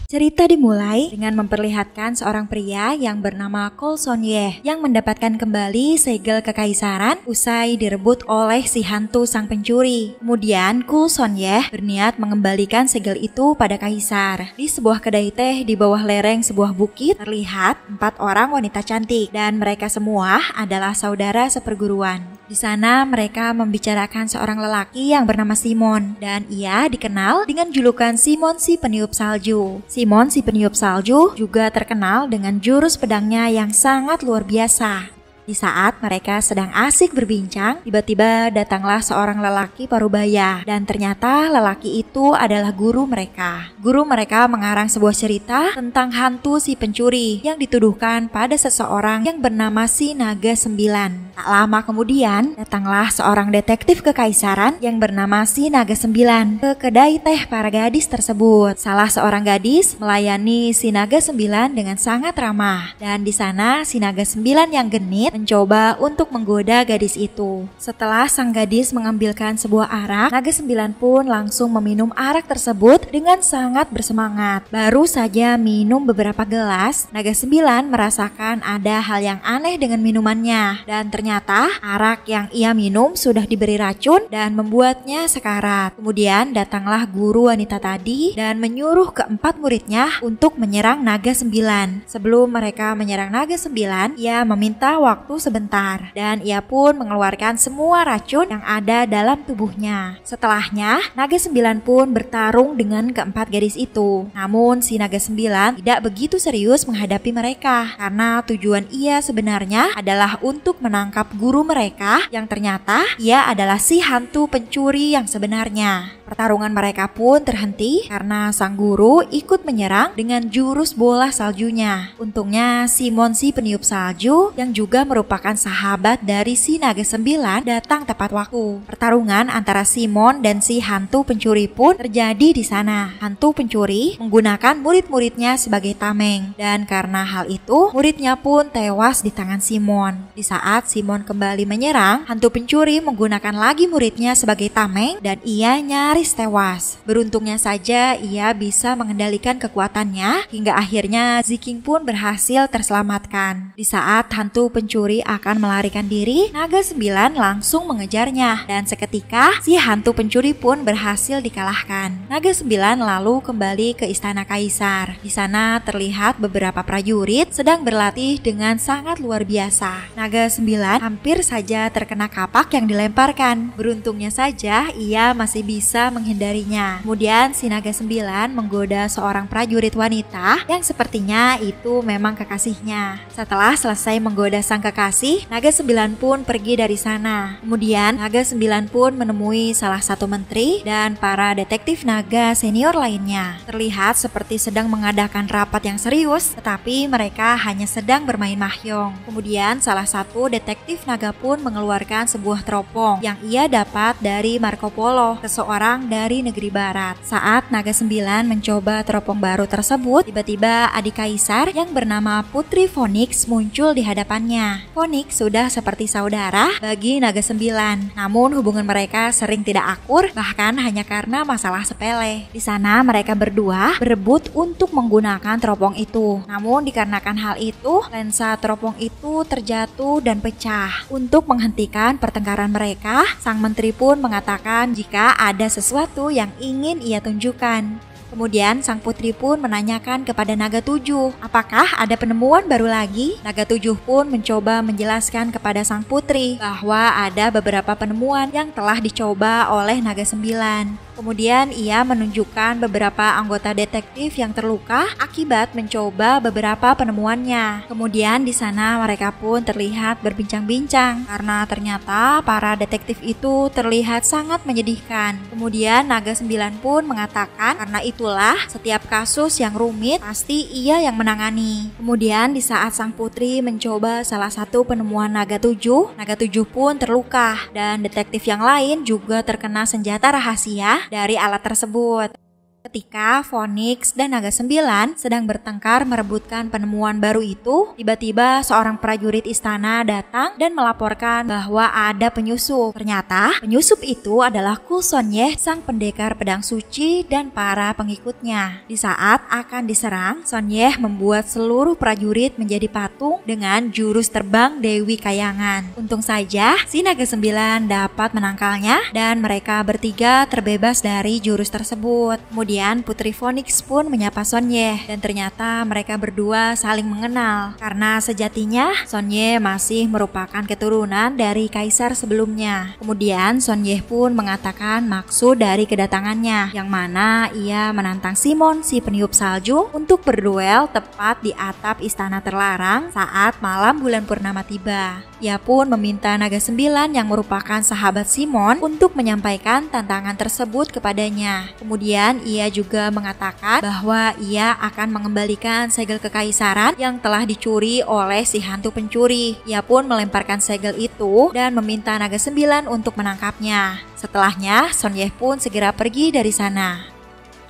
Cerita dimulai dengan memperlihatkan seorang pria yang bernama Kol Sonye yang mendapatkan kembali segel kekaisaran usai direbut oleh si hantu sang pencuri. Kemudian Kol Sonye berniat mengembalikan segel itu pada kaisar. Di sebuah kedai teh di bawah lereng sebuah bukit terlihat 4 orang wanita cantik dan mereka semua adalah saudara seperguruan. Di sana mereka membicarakan seorang lelaki yang bernama Simon dan ia dikenal dengan julukan Simon si peniup salju. Simon si peniup salju juga terkenal dengan jurus pedangnya yang sangat luar biasa. Di saat mereka sedang asik berbincang, tiba-tiba datanglah seorang lelaki parubaya dan ternyata lelaki itu adalah guru mereka. Guru mereka mengarang sebuah cerita tentang hantu si pencuri yang dituduhkan pada seseorang yang bernama si Naga 9. Tak lama kemudian, datanglah seorang detektif kekaisaran yang bernama si Naga 9 ke kedai teh para gadis tersebut. Salah seorang gadis melayani si Naga 9 dengan sangat ramah dan di sana si Naga 9 yang genit mencoba untuk menggoda gadis itu. Setelah sang gadis mengambilkan sebuah arak, Naga 9 pun langsung meminum arak tersebut dengan sangat bersemangat. Baru saja minum beberapa gelas, Naga 9 merasakan ada hal yang aneh dengan minumannya dan ternyata arak yang ia minum sudah diberi racun dan membuatnya sekarat. Kemudian datanglah guru wanita tadi dan menyuruh keempat muridnya untuk menyerang Naga 9. Sebelum mereka menyerang Naga 9, ia meminta waktu sebentar dan ia pun mengeluarkan semua racun yang ada dalam tubuhnya. Setelahnya, Naga 9 pun bertarung dengan keempat gadis itu. Namun si Naga 9 tidak begitu serius menghadapi mereka karena tujuan ia sebenarnya adalah untuk menangkap guru mereka yang ternyata ia adalah si hantu pencuri yang sebenarnya. Pertarungan mereka pun terhenti karena sang guru ikut menyerang dengan jurus bola saljunya. Untungnya Simon si peniup salju yang juga merupakan sahabat dari si Naga 9 datang tepat waktu. Pertarungan antara Simon dan si hantu pencuri pun terjadi di sana. Hantu pencuri menggunakan murid-muridnya sebagai tameng dan karena hal itu muridnya pun tewas di tangan Simon. Di saat Simon kembali menyerang, hantu pencuri menggunakan lagi muridnya sebagai tameng dan ia nyaris tewas. Beruntungnya saja ia bisa mengendalikan kekuatannya hingga akhirnya Ziking pun berhasil terselamatkan. Di saat hantu pencuri akan melarikan diri, Naga 9 langsung mengejarnya dan seketika si hantu pencuri pun berhasil dikalahkan. Naga 9 lalu kembali ke istana kaisar. Di sana terlihat beberapa prajurit sedang berlatih dengan sangat luar biasa. Naga 9 hampir saja terkena kapak yang dilemparkan. Beruntungnya saja ia masih bisa menghindarinya. Kemudian si Naga 9 menggoda seorang prajurit wanita yang sepertinya itu memang kekasihnya. Setelah selesai menggoda sang kekasih, Naga 9 pun pergi dari sana. Kemudian Naga 9 pun menemui salah satu menteri dan para detektif naga senior lainnya. Terlihat seperti sedang mengadakan rapat yang serius, tetapi mereka hanya sedang bermain mahjong. Kemudian salah satu detektif naga pun mengeluarkan sebuah teropong yang ia dapat dari Marco Polo, seseorang dari negeri barat. Saat Naga 9 mencoba teropong baru tersebut, tiba-tiba adik kaisar yang bernama Putri Phoenix muncul di hadapannya. Phoenix sudah seperti saudara bagi Naga 9. Namun hubungan mereka sering tidak akur, bahkan hanya karena masalah sepele. Di sana mereka berdua berebut untuk menggunakan teropong itu. Namun dikarenakan hal itu, lensa teropong itu terjatuh dan pecah. Untuk menghentikan pertengkaran mereka, sang menteri pun mengatakan jika ada sesuatu yang ingin ia tunjukkan. Kemudian sang putri pun menanyakan kepada Naga 7, apakah ada penemuan baru lagi? Naga 7 pun mencoba menjelaskan kepada sang putri bahwa ada beberapa penemuan yang telah dicoba oleh Naga 9. Kemudian ia menunjukkan beberapa anggota detektif yang terluka akibat mencoba beberapa penemuannya. Kemudian di sana mereka pun terlihat berbincang-bincang karena ternyata para detektif itu terlihat sangat menyedihkan. Kemudian Naga 9 pun mengatakan karena itulah setiap kasus yang rumit pasti ia yang menangani. Kemudian di saat sang putri mencoba salah satu penemuan Naga 7 pun terluka dan detektif yang lain juga terkena senjata rahasia dari alat tersebut. Ketika Phoenix dan Naga 9 sedang bertengkar merebutkan penemuan baru itu, tiba-tiba seorang prajurit istana datang dan melaporkan bahwa ada penyusup. Ternyata penyusup itu adalah Kul Sonyeh, sang pendekar pedang suci dan para pengikutnya. Di saat akan diserang, Sonyeh membuat seluruh prajurit menjadi patung dengan jurus terbang Dewi Kayangan. Untung saja si Naga 9 dapat menangkalnya dan mereka bertiga terbebas dari jurus tersebut. Kemudian Putri Phoenix pun menyapa Sonyeh dan ternyata mereka berdua saling mengenal karena sejatinya Sonyeh masih merupakan keturunan dari kaisar sebelumnya. Kemudian Sonyeh pun mengatakan maksud dari kedatangannya, yang mana ia menantang Simon si peniup salju untuk berduel tepat di atap istana terlarang saat malam bulan purnama tiba. Ia pun meminta Naga 9 yang merupakan sahabat Simon untuk menyampaikan tantangan tersebut kepadanya. Kemudian ia juga mengatakan bahwa ia akan mengembalikan segel kekaisaran yang telah dicuri oleh si hantu pencuri. Ia pun melemparkan segel itu dan meminta Naga 9 untuk menangkapnya. Setelahnya, Sonyeh pun segera pergi dari sana.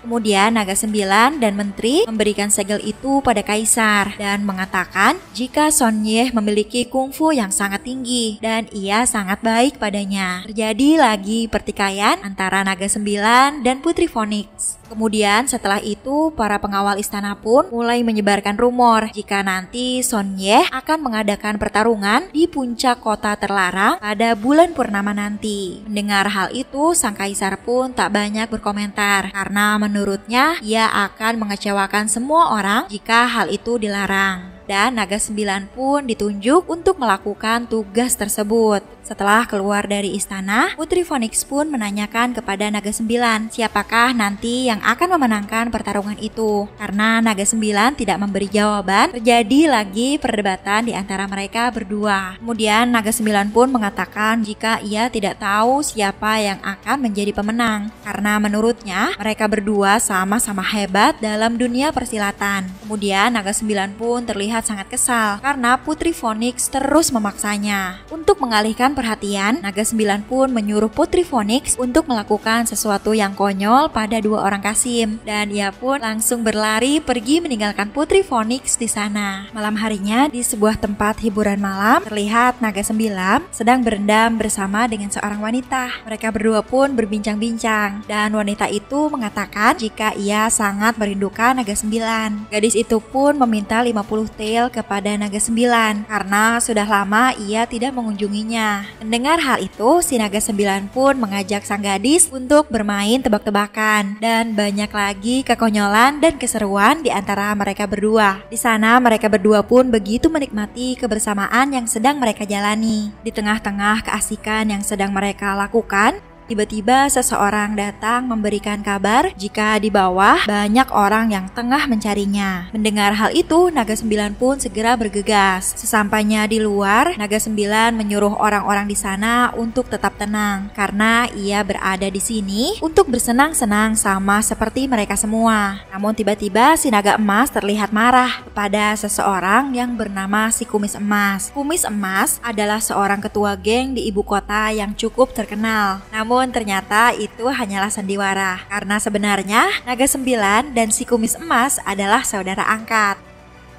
Kemudian Naga 9 dan menteri memberikan segel itu pada kaisar dan mengatakan jika Sonyeh memiliki kungfu yang sangat tinggi dan ia sangat baik padanya. Terjadi lagi pertikaian antara Naga 9 dan Putri Phoenix. Kemudian setelah itu para pengawal istana pun mulai menyebarkan rumor jika nanti Sonyeh akan mengadakan pertarungan di puncak kota terlarang pada bulan purnama nanti. Mendengar hal itu, sang kaisar pun tak banyak berkomentar karena menurutnya ia akan mengecewakan semua orang jika hal itu dilarang. Dan Naga 9 pun ditunjuk untuk melakukan tugas tersebut. Setelah keluar dari istana, Putri Phoenix pun menanyakan kepada Naga 9 siapakah nanti yang akan memenangkan pertarungan itu. Karena Naga 9 tidak memberi jawaban, terjadi lagi perdebatan di antara mereka berdua. Kemudian Naga 9 pun mengatakan jika ia tidak tahu siapa yang akan menjadi pemenang, karena menurutnya mereka berdua sama-sama hebat dalam dunia persilatan. Kemudian Naga 9 pun terlihat sangat kesal karena Putri Phoenix terus memaksanya. Untuk mengalihkan perhatian, Naga 9 pun menyuruh Putri Phoenix untuk melakukan sesuatu yang konyol pada dua orang Qasim, dan ia pun langsung berlari pergi meninggalkan Putri Phoenix di sana. Malam harinya di sebuah tempat hiburan malam, terlihat Naga 9 sedang berendam bersama dengan seorang wanita. Mereka berdua pun berbincang-bincang dan wanita itu mengatakan jika ia sangat merindukan Naga 9. Gadis itu pun meminta 50 tael kepada Naga 9 karena sudah lama ia tidak mengunjunginya. Mendengar hal itu, si Naga 9 pun mengajak sang gadis untuk bermain tebak-tebakan dan banyak lagi kekonyolan dan keseruan di antara mereka berdua. Di sana mereka berdua pun begitu menikmati kebersamaan yang sedang mereka jalani. Di tengah-tengah keasikan yang sedang mereka lakukan, tiba-tiba seseorang datang memberikan kabar jika di bawah banyak orang yang tengah mencarinya. Mendengar hal itu, Naga 9 pun segera bergegas. Sesampainya di luar, Naga 9 menyuruh orang-orang di sana untuk tetap tenang karena ia berada di sini untuk bersenang-senang sama seperti mereka semua. Namun tiba-tiba si Naga Emas terlihat marah kepada seseorang yang bernama si Kumis Emas. Kumis Emas adalah seorang ketua geng di ibu kota yang cukup terkenal. Namun ternyata itu hanyalah sandiwara, karena sebenarnya Naga 9 dan si Kumis Emas adalah saudara angkat.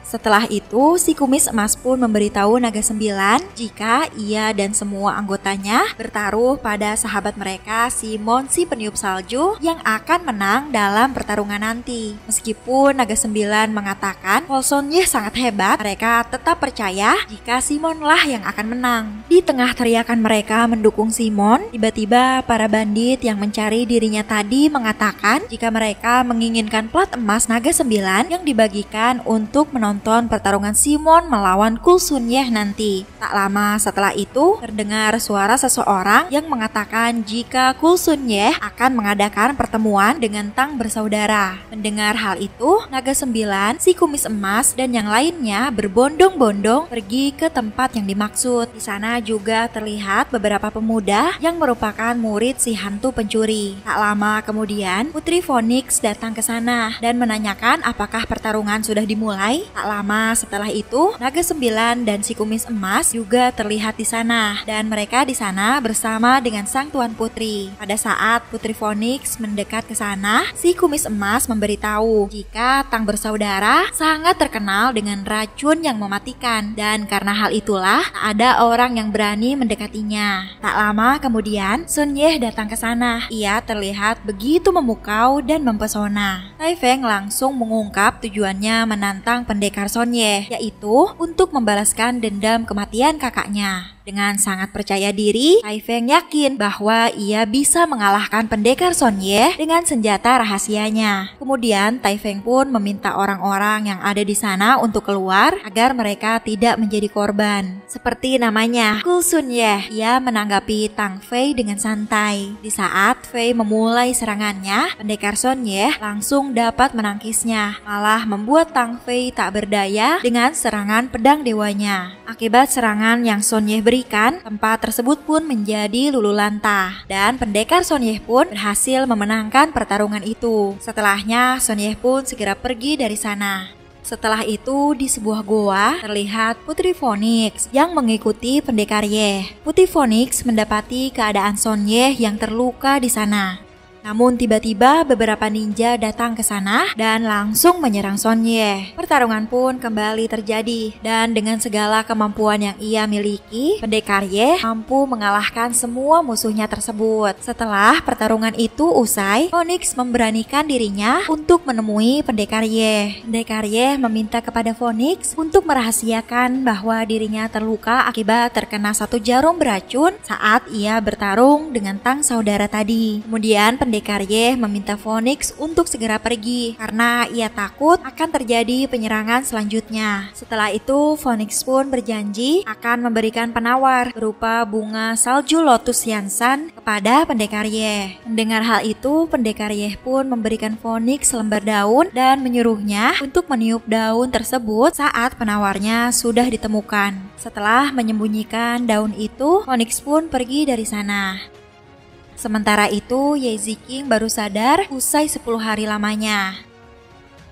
Setelah itu, si Kumis Emas pun memberitahu Naga 9 jika ia dan semua anggotanya bertaruh pada sahabat mereka Simon si peniup salju yang akan menang dalam pertarungan nanti. Meskipun Naga 9 mengatakan Kul Sonyeh sangat hebat, mereka tetap percaya jika Simonlah yang akan menang. Di tengah teriakan mereka mendukung Simon, tiba-tiba para bandit yang mencari dirinya tadi mengatakan jika mereka menginginkan plat emas Naga 9 yang dibagikan untuk menonton pertarungan Simon melawan Kul Sonyeh nanti. Tak lama setelah itu, terdengar suara seseorang yang mengatakan jika Kul Sonyeh akan mengadakan pertemuan dengan Tang bersaudara. Mendengar hal itu, Naga 9, si Kumis Emas, dan yang lainnya berbondong-bondong pergi ke tempat yang dimaksud. Di sana juga terlihat beberapa pemuda yang merupakan murid si hantu pencuri. Tak lama kemudian, Putri Phoenix datang ke sana dan menanyakan apakah pertarungan sudah dimulai. Tak Tak lama setelah itu, Naga Sembilan dan si Kumis Emas juga terlihat di sana, dan mereka di sana bersama dengan sang Tuan Putri. Pada saat Putri Phoenix mendekat ke sana, si Kumis Emas memberitahu jika Tang bersaudara sangat terkenal dengan racun yang mematikan, dan karena hal itulah tak ada orang yang berani mendekatinya. Tak lama kemudian, Sun Ye datang ke sana. Ia terlihat begitu memukau dan mempesona. Tai Feng langsung mengungkap tujuannya menantang pendekar Sun Ye, yaitu untuk membalaskan dendam kematian kakaknya. Dengan sangat percaya diri, Tai Feng yakin bahwa ia bisa mengalahkan pendekar Sun Ye dengan senjata rahasianya. Kemudian Tai Feng pun meminta orang-orang yang ada di sana untuk keluar agar mereka tidak menjadi korban. Seperti namanya, Kul Sun Ye, ia menanggapi Tang Fei dengan santai. Di saat Fei memulai serangannya, pendekar Sun Ye langsung dapat menangkisnya, malah membuat Tang Fei tak berdaya dengan serangan pedang dewanya. Akibat serangan yang Sun Ye berikan, tempat tersebut pun menjadi luluhlantah, dan pendekar Sun Ye pun berhasil memenangkan pertarungan itu. Setelahnya, Sun Ye pun segera pergi dari sana. Setelah itu, di sebuah goa terlihat Putri Phoenix yang mengikuti pendekar Ye. Putri Phoenix mendapati keadaan Sun Ye yang terluka di sana. Namun tiba-tiba beberapa ninja datang ke sana dan langsung menyerang Sun Ye. Pertarungan pun kembali terjadi, dan dengan segala kemampuan yang ia miliki, pendekar Ye mampu mengalahkan semua musuhnya tersebut. Setelah pertarungan itu usai, Phoenix memberanikan dirinya untuk menemui pendekar Ye. Pendekar Ye meminta kepada Phoenix untuk merahasiakan bahwa dirinya terluka akibat terkena satu jarum beracun saat ia bertarung dengan Tang saudara tadi. Kemudian pendekar Ye meminta Phoenix untuk segera pergi karena ia takut akan terjadi penyerangan selanjutnya. Setelah itu, Phoenix pun berjanji akan memberikan penawar berupa bunga salju lotus Yansan kepada pendekar Ye. Mendengar hal itu, pendekar Ye pun memberikan Phoenix lembar daun dan menyuruhnya untuk meniup daun tersebut saat penawarnya sudah ditemukan. Setelah menyembunyikan daun itu, Phoenix pun pergi dari sana. Sementara itu, Ye Ziking baru sadar usai 10 hari lamanya.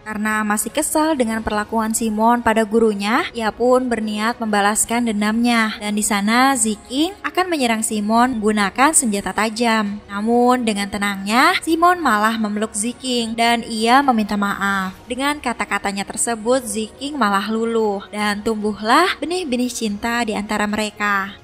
Karena masih kesal dengan perlakuan Simon pada gurunya, ia pun berniat membalaskan dendamnya. Dan di sana Ziking akan menyerang Simon menggunakan senjata tajam. Namun dengan tenangnya, Simon malah memeluk Ziking dan ia meminta maaf. Dengan kata-katanya tersebut, Ziking malah luluh dan tumbuhlah benih-benih cinta di antara mereka.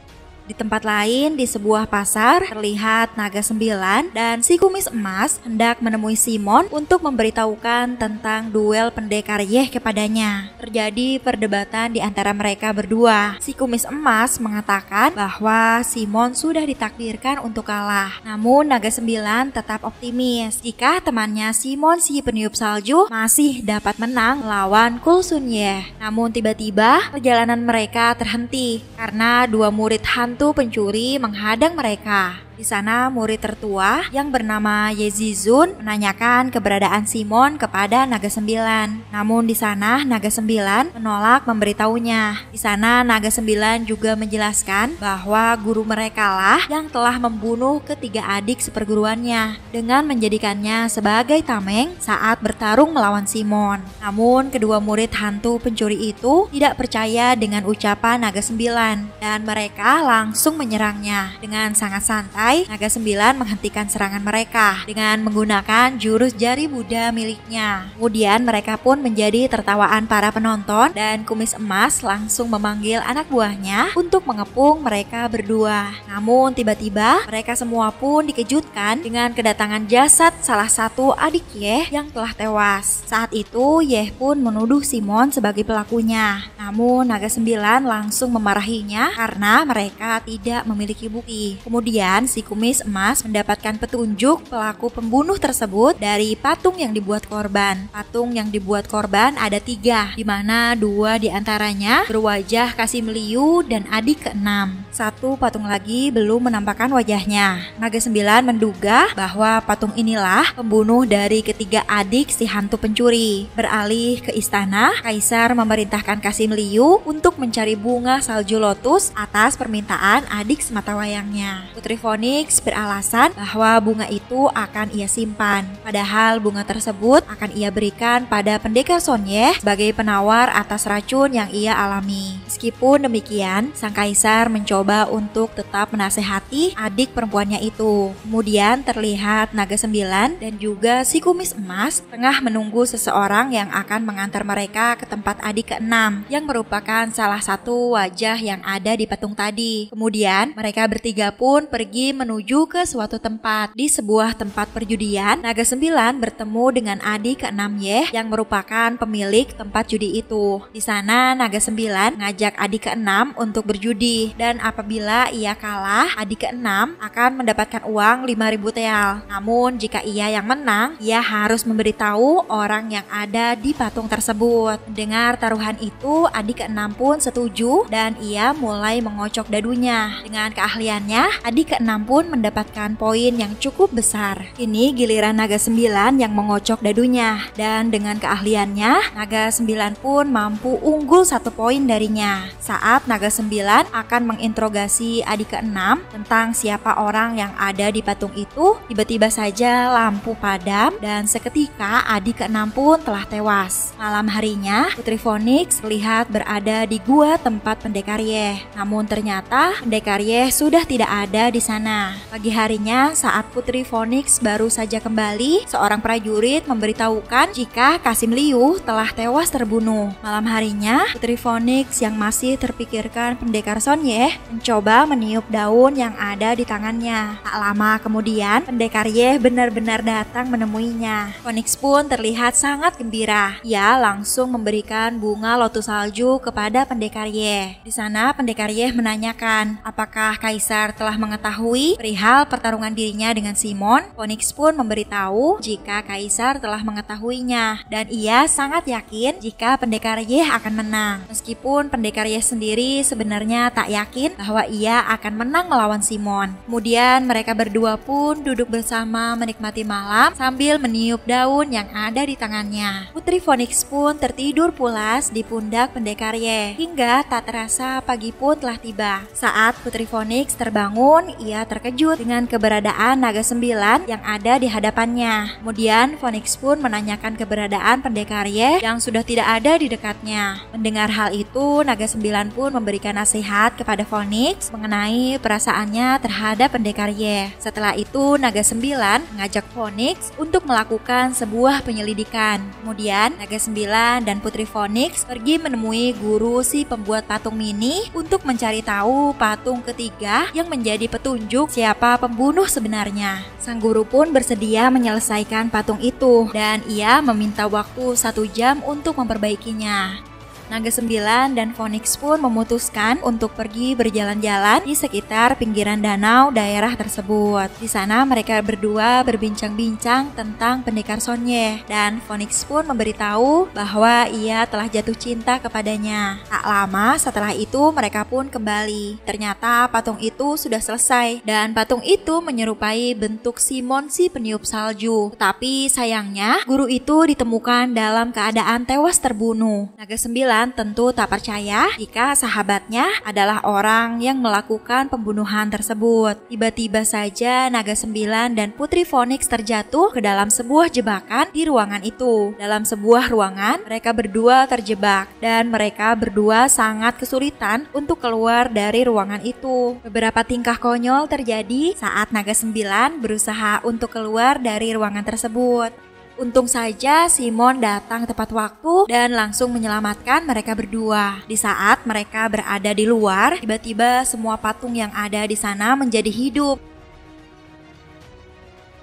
Di tempat lain, di sebuah pasar, terlihat Naga Sembilan dan si Kumis Emas hendak menemui Simon untuk memberitahukan tentang duel pendekar Ye kepadanya. Terjadi perdebatan di antara mereka berdua. Si Kumis Emas mengatakan bahwa Simon sudah ditakdirkan untuk kalah. Namun Naga Sembilan tetap optimis jika temannya Simon si peniup salju masih dapat menang melawan Kul Sun Ye. Namun tiba-tiba perjalanan mereka terhenti karena dua murid hantu pencuri menghadang mereka. Di sana murid tertua yang bernama Ye Zizun menanyakan keberadaan Simon kepada Naga Sembilan. Namun di sana Naga Sembilan menolak memberitahunya. Di sana Naga Sembilan juga menjelaskan bahwa guru mereka lah yang telah membunuh ketiga adik seperguruannya dengan menjadikannya sebagai tameng saat bertarung melawan Simon. Namun kedua murid hantu pencuri itu tidak percaya dengan ucapan Naga Sembilan dan mereka langsung menyerangnya. Dengan sangat santai, Naga Sembilan menghentikan serangan mereka dengan menggunakan jurus jari Buddha miliknya. Kemudian mereka pun menjadi tertawaan para penonton dan Kumis Emas langsung memanggil anak buahnya untuk mengepung mereka berdua. Namun tiba-tiba mereka semua pun dikejutkan dengan kedatangan jasad salah satu adik Ye yang telah tewas. Saat itu Ye pun menuduh Simon sebagai pelakunya. Namun Naga Sembilan langsung memarahinya karena mereka tidak memiliki bukti. Kemudian si Kumis Emas mendapatkan petunjuk pelaku pembunuh tersebut dari patung yang dibuat korban. Patung yang dibuat korban ada 3, di mana 2 diantaranya berwajah Kasim Liu dan adik ke-6. Satu patung lagi belum menampakkan wajahnya. Naga Sembilan menduga bahwa patung inilah pembunuh dari ketiga adik si hantu pencuri. Beralih ke istana, Kaisar memerintahkan Kasim Liu untuk mencari bunga salju lotus atas permintaan adik sematawayangnya. Putri Phoenix Phoenix beralasan bahwa bunga itu akan ia simpan. Padahal bunga tersebut akan ia berikan pada pendekar Sonye sebagai penawar atas racun yang ia alami. Meskipun demikian, sang kaisar mencoba untuk tetap menasehati adik perempuannya itu. Kemudian terlihat naga 9 dan juga si kumis emas tengah menunggu seseorang yang akan mengantar mereka ke tempat adik ke-6 yang merupakan salah satu wajah yang ada di patung tadi. Kemudian mereka bertiga pun pergi menuju ke suatu tempat. Di sebuah tempat perjudian, naga 9 bertemu dengan adik ke-6 Yeh yang merupakan pemilik tempat judi itu. Di sana naga 9 ngajak adik ke-6 untuk berjudi, dan apabila ia kalah, adik ke-6 akan mendapatkan uang 5.000 teal. Namun jika ia yang menang, ia harus memberitahu orang yang ada di patung tersebut. Mendengar taruhan itu, adik ke-6 pun setuju dan ia mulai mengocok dadunya. Dengan keahliannya, adik ke-6 pun mendapatkan poin yang cukup besar. Kini giliran naga 9 yang mengocok dadunya, dan dengan keahliannya, naga 9 pun mampu unggul 1 poin darinya. Saat naga 9 akan menginterogasi adik ke-6 tentang siapa orang yang ada di patung itu, tiba-tiba saja lampu padam dan seketika adik ke-6 pun telah tewas. Malam harinya, Putri Phoenix terlihat berada di gua tempat pendekar Yeh. Namun ternyata pendekar Yeh sudah tidak ada di sana. Pagi harinya, saat Putri Phoenix baru saja kembali, seorang prajurit memberitahukan jika Kasim Liu telah tewas terbunuh. Malam harinya, Putri Phoenix yang masih terpikirkan pendekar Sonye mencoba meniup daun yang ada di tangannya. Tak lama kemudian, pendekar Yeh benar-benar datang menemuinya. Phoenix pun terlihat sangat gembira. Ia langsung memberikan bunga lotus salju kepada pendekar Yeh. Di sana pendekar Yeh menanyakan apakah kaisar telah mengetahui perihal pertarungan dirinya dengan Simon. Phoenix pun memberitahu jika kaisar telah mengetahuinya dan ia sangat yakin jika pendekar Yeh akan menang. Meskipun pendekar Yeh sendiri sebenarnya tak yakin bahwa ia akan menang melawan Simon. Kemudian mereka berdua pun duduk bersama menikmati malam sambil meniup daun yang ada di tangannya. Putri Phoenix pun tertidur pulas di pundak pendekar Yeh hingga tak terasa pagi pun telah tiba. Saat Putri Phoenix terbangun, ia terkejut dengan keberadaan naga 9 yang ada di hadapannya. Kemudian Phoenix pun menanyakan keberadaan pendekar Yeh yang sudah tidak ada di dekatnya. Mendengar hal itu, naga 9 pun memberikan nasihat kepada Phoenix mengenai perasaannya terhadap pendekar Yeh. Setelah itu, naga 9 mengajak Phoenix untuk melakukan sebuah penyelidikan. Kemudian naga 9 dan Putri Phoenix pergi menemui guru si pembuat patung mini untuk mencari tahu patung ketiga yang menjadi petunjuk siapa pembunuh sebenarnya. Sang guru pun bersedia menyelesaikan patung itu dan ia meminta waktu 1 jam untuk memperbaikinya. Naga 9 dan Phoenix pun memutuskan untuk pergi berjalan-jalan di sekitar pinggiran danau daerah tersebut. Di sana mereka berdua berbincang-bincang tentang pendekar Sonye dan Phoenix pun memberitahu bahwa ia telah jatuh cinta kepadanya. Tak lama setelah itu mereka pun kembali. Ternyata patung itu sudah selesai dan patung itu menyerupai bentuk Simon si peniup salju. Tetapi sayangnya guru itu ditemukan dalam keadaan tewas terbunuh. Naga 9 tentu tak percaya jika sahabatnya adalah orang yang melakukan pembunuhan tersebut. Tiba-tiba saja Naga 9 dan Putri Phoenix terjatuh ke dalam sebuah jebakan di ruangan itu. Dalam sebuah ruangan, mereka berdua terjebak dan mereka berdua sangat kesulitan untuk keluar dari ruangan itu. Beberapa tingkah konyol terjadi saat Naga 9 berusaha untuk keluar dari ruangan tersebut. Untung saja Simon datang tepat waktu dan langsung menyelamatkan mereka berdua. Di saat mereka berada di luar, tiba-tiba semua patung yang ada di sana menjadi hidup.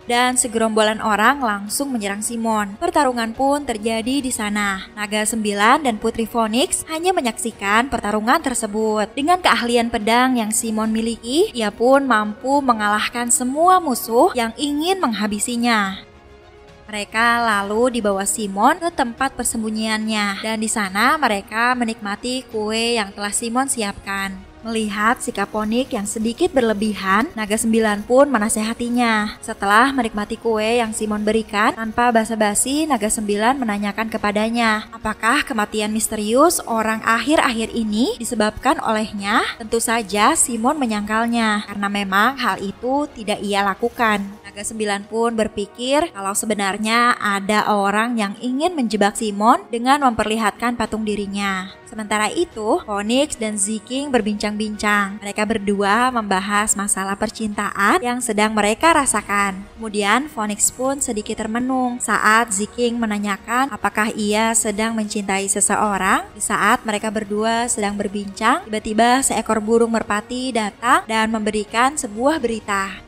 Dan segerombolan orang langsung menyerang Simon. Pertarungan pun terjadi di sana. Naga 9 dan Putri Phoenix hanya menyaksikan pertarungan tersebut. Dengan keahlian pedang yang Simon miliki, ia pun mampu mengalahkan semua musuh yang ingin menghabisinya. Mereka lalu dibawa Simon ke tempat persembunyiannya dan di sana mereka menikmati kue yang telah Simon siapkan. Melihat sikap Phoenix yang sedikit berlebihan, Naga 9 pun menasehatinya. Setelah menikmati kue yang Simon berikan, tanpa basa-basi Naga 9 menanyakan kepadanya, apakah kematian misterius orang akhir-akhir ini disebabkan olehnya? Tentu saja Simon menyangkalnya, karena memang hal itu tidak ia lakukan. Naga 9 pun berpikir kalau sebenarnya ada orang yang ingin menjebak Simon dengan memperlihatkan patung dirinya. Sementara itu, Phoenix dan Ziking berbincang-bincang. Mereka berdua membahas masalah percintaan yang sedang mereka rasakan. Kemudian Phoenix pun sedikit termenung saat Ziking menanyakan apakah ia sedang mencintai seseorang. Di saat mereka berdua sedang berbincang, tiba-tiba seekor burung merpati datang dan memberikan sebuah berita.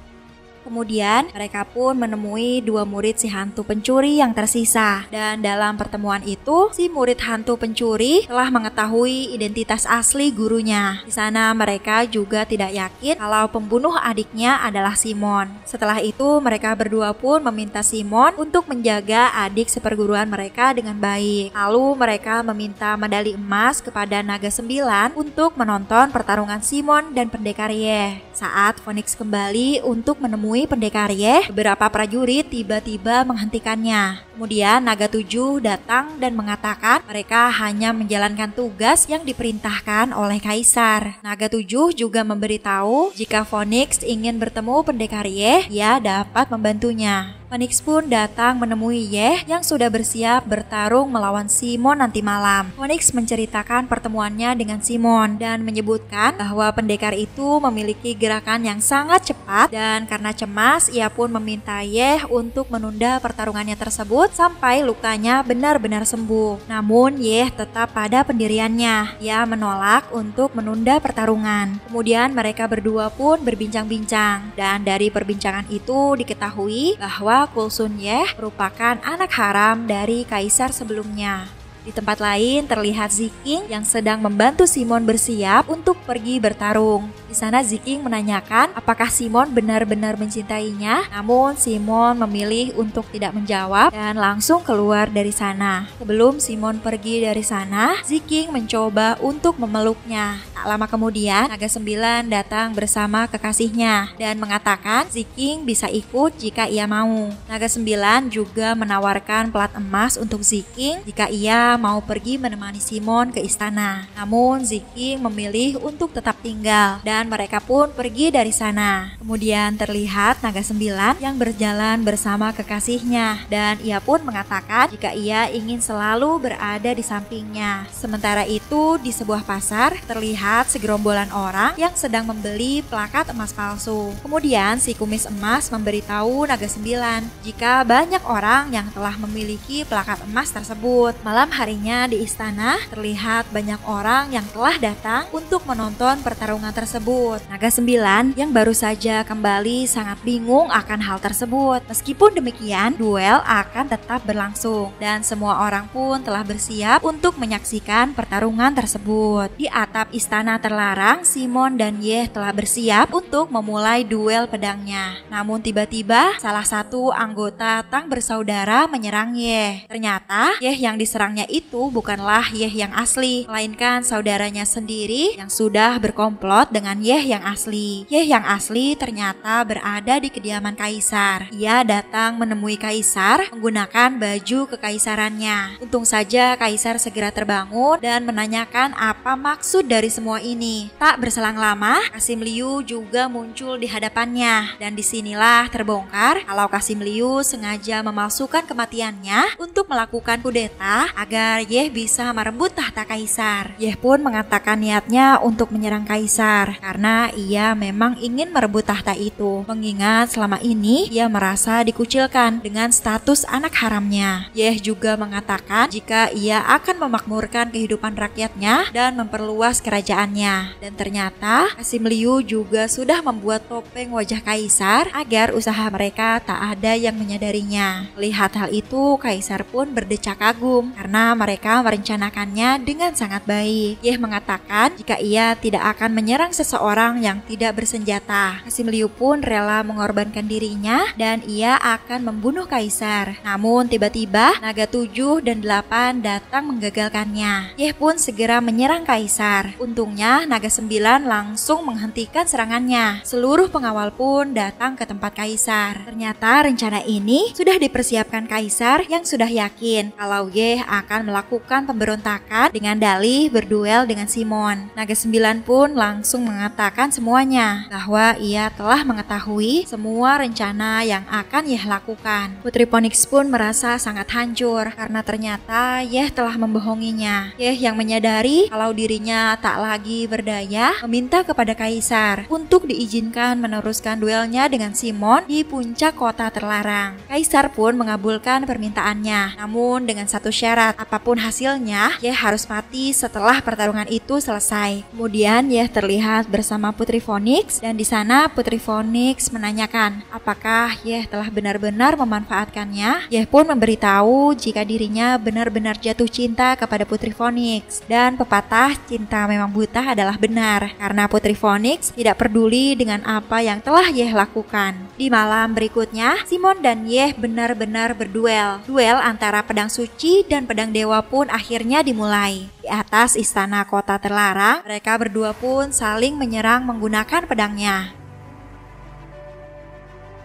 Kemudian mereka pun menemui dua murid si hantu pencuri yang tersisa. Dan dalam pertemuan itu, si murid hantu pencuri telah mengetahui identitas asli gurunya. Di sana mereka juga tidak yakin kalau pembunuh adiknya adalah Simon. Setelah itu mereka berdua pun meminta Simon untuk menjaga adik seperguruan mereka dengan baik. Lalu mereka meminta medali emas kepada Naga 9 untuk menonton pertarungan Simon dan Pendekar Ye. Saat Phoenix kembali untuk menemui Pendekar Ye, beberapa prajurit tiba-tiba menghentikannya. Kemudian Naga 7 datang dan mengatakan mereka hanya menjalankan tugas yang diperintahkan oleh Kaisar. Naga 7 juga memberitahu jika Phoenix ingin bertemu Pendekar Ye, ia dapat membantunya. Phoenix pun datang menemui Ye yang sudah bersiap bertarung melawan Simon nanti malam. Phoenix menceritakan pertemuannya dengan Simon dan menyebutkan bahwa pendekar itu memiliki gerakan yang sangat cepat, dan karena cemas ia pun meminta Ye untuk menunda pertarungannya tersebut sampai lukanya benar-benar sembuh. Namun Ye tetap pada pendiriannya. Ia menolak untuk menunda pertarungan. Kemudian mereka berdua pun berbincang-bincang, dan dari perbincangan itu diketahui bahwa Coulson Ye merupakan anak haram dari kaisar sebelumnya. Di tempat lain terlihat Ziking yang sedang membantu Simon bersiap untuk pergi bertarung. Di sana Ziking menanyakan apakah Simon benar-benar mencintainya, namun Simon memilih untuk tidak menjawab dan langsung keluar dari sana. Sebelum Simon pergi dari sana, Ziking mencoba untuk memeluknya. Tak lama kemudian, Naga 9 datang bersama kekasihnya dan mengatakan Ziking bisa ikut jika ia mau. Naga 9 juga menawarkan plat emas untuk Ziking jika ia mau pergi menemani Simon ke istana. Namun Ziking memilih untuk tetap tinggal dan mereka pun pergi dari sana. Kemudian terlihat Naga 9 yang berjalan bersama kekasihnya dan ia pun mengatakan jika ia ingin selalu berada di sampingnya. Sementara itu di sebuah pasar terlihat segerombolan orang yang sedang membeli plakat emas palsu. Kemudian si kumis emas memberitahu Naga 9 jika banyak orang yang telah memiliki plakat emas tersebut. Malam harinya di istana terlihat banyak orang yang telah datang untuk menonton pertarungan tersebut. Naga 9 yang baru saja kembali sangat bingung akan hal tersebut. Meskipun demikian, duel akan tetap berlangsung dan semua orang pun telah bersiap untuk menyaksikan pertarungan tersebut. Di atap istana terlarang, Simon dan Ye telah bersiap untuk memulai duel pedangnya. Namun tiba-tiba salah satu anggota Tang bersaudara menyerang Ye. Ternyata Ye yang diserangnya itu bukanlah Ye yang asli, melainkan saudaranya sendiri yang sudah berkomplot dengan Ye yang asli. Ye yang asli ternyata berada di kediaman Kaisar. Ia datang menemui Kaisar menggunakan baju kekaisarannya. Untung saja Kaisar segera terbangun dan menanyakan apa maksud dari semua ini. Tak berselang lama, Kasim Liu juga muncul di hadapannya dan disinilah terbongkar kalau Kasim Liu sengaja memalsukan kematiannya untuk melakukan kudeta agar Ye bisa merebut tahta Kaisar. Ye pun mengatakan niatnya untuk menyerang Kaisar karena ia memang ingin merebut tahta itu, mengingat selama ini ia merasa dikucilkan dengan status anak haramnya. Ye juga mengatakan jika ia akan memakmurkan kehidupan rakyatnya dan memperluas kerajaannya. Dan ternyata Kasim Liu juga sudah membuat topeng wajah Kaisar agar usaha mereka tak ada yang menyadarinya. Melihat hal itu, Kaisar pun berdecak kagum karena karena mereka merencanakannya dengan sangat baik. Yeh mengatakan jika ia tidak akan menyerang seseorang yang tidak bersenjata. Kasim Liu pun rela mengorbankan dirinya dan ia akan membunuh kaisar. Namun tiba-tiba naga 7 dan 8 datang menggagalkannya. Yeh pun segera menyerang kaisar. Untungnya naga 9 langsung menghentikan serangannya. Seluruh pengawal pun datang ke tempat kaisar. Ternyata rencana ini sudah dipersiapkan kaisar yang sudah yakin kalau Yeh akan melakukan pemberontakan dengan dalih berduel dengan Simon. Naga 9 pun langsung mengatakan semuanya bahwa ia telah mengetahui semua rencana yang akan Yeh lakukan. Putri Phoenix pun merasa sangat hancur karena ternyata Yeh telah membohonginya. Yeh yang menyadari kalau dirinya tak lagi berdaya meminta kepada kaisar untuk diizinkan meneruskan duelnya dengan Simon di puncak kota terlarang. Kaisar pun mengabulkan permintaannya, namun dengan satu syarat, apapun hasilnya, Yeh harus mati setelah pertarungan itu selesai. Kemudian Yeh terlihat bersama Putri Phoenix dan di sana Putri Phoenix menanyakan apakah Yeh telah benar-benar memanfaatkannya. Yeh pun memberitahu jika dirinya benar-benar jatuh cinta kepada Putri Phoenix dan pepatah cinta memang buta adalah benar karena Putri Phoenix tidak peduli dengan apa yang telah Yeh lakukan. Di malam berikutnya, Simon dan Yeh benar-benar berduel. Duel antara pedang suci dan pedang dewa pun akhirnya dimulai. Di atas istana kota terlarang, mereka berdua pun saling menyerang menggunakan pedangnya.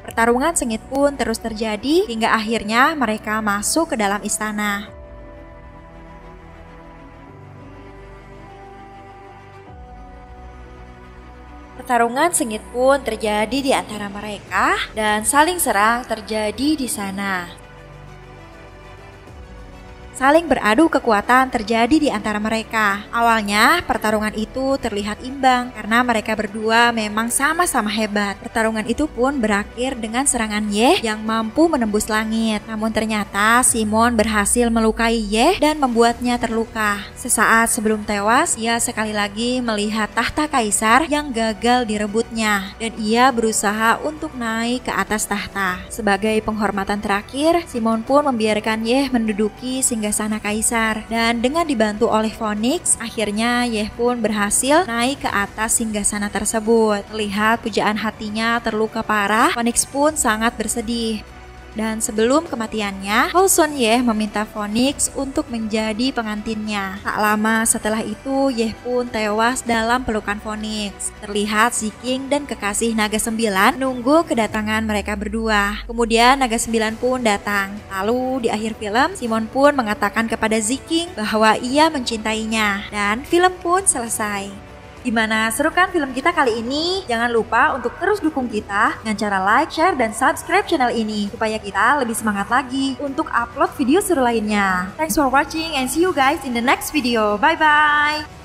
Pertarungan sengit pun terus terjadi hingga akhirnya mereka masuk ke dalam istana. Pertarungan sengit pun terjadi di antara mereka dan saling serang terjadi di sana. Saling beradu kekuatan terjadi di antara mereka. Awalnya pertarungan itu terlihat imbang karena mereka berdua memang sama-sama hebat. Pertarungan itu pun berakhir dengan serangan Yeh yang mampu menembus langit. Namun ternyata Simon berhasil melukai Yeh dan membuatnya terluka. Sesaat sebelum tewas, ia sekali lagi melihat tahta kaisar yang gagal direbutnya dan ia berusaha untuk naik ke atas tahta. Sebagai penghormatan terakhir, Simon pun membiarkan Yeh menduduki singgasana kaisar dan dengan dibantu oleh Phoenix, akhirnya Yeh pun berhasil naik ke atas singgasana tersebut. Melihat pujaan hatinya terluka parah, Phoenix pun sangat bersedih. Dan sebelum kematiannya, Coulson Yeh meminta Phoenix untuk menjadi pengantinnya. Tak lama setelah itu, Yeh pun tewas dalam pelukan Phoenix. Terlihat Ziking dan kekasih Naga 9 nunggu kedatangan mereka berdua. Kemudian Naga 9 pun datang. Lalu di akhir film, Simon pun mengatakan kepada Ziking bahwa ia mencintainya. Dan film pun selesai. Gimana, seru kan film kita kali ini? Jangan lupa untuk terus dukung kita dengan cara like, share, dan subscribe channel ini supaya kita lebih semangat lagi untuk upload video seru lainnya. Thanks for watching and see you guys in the next video. Bye-bye!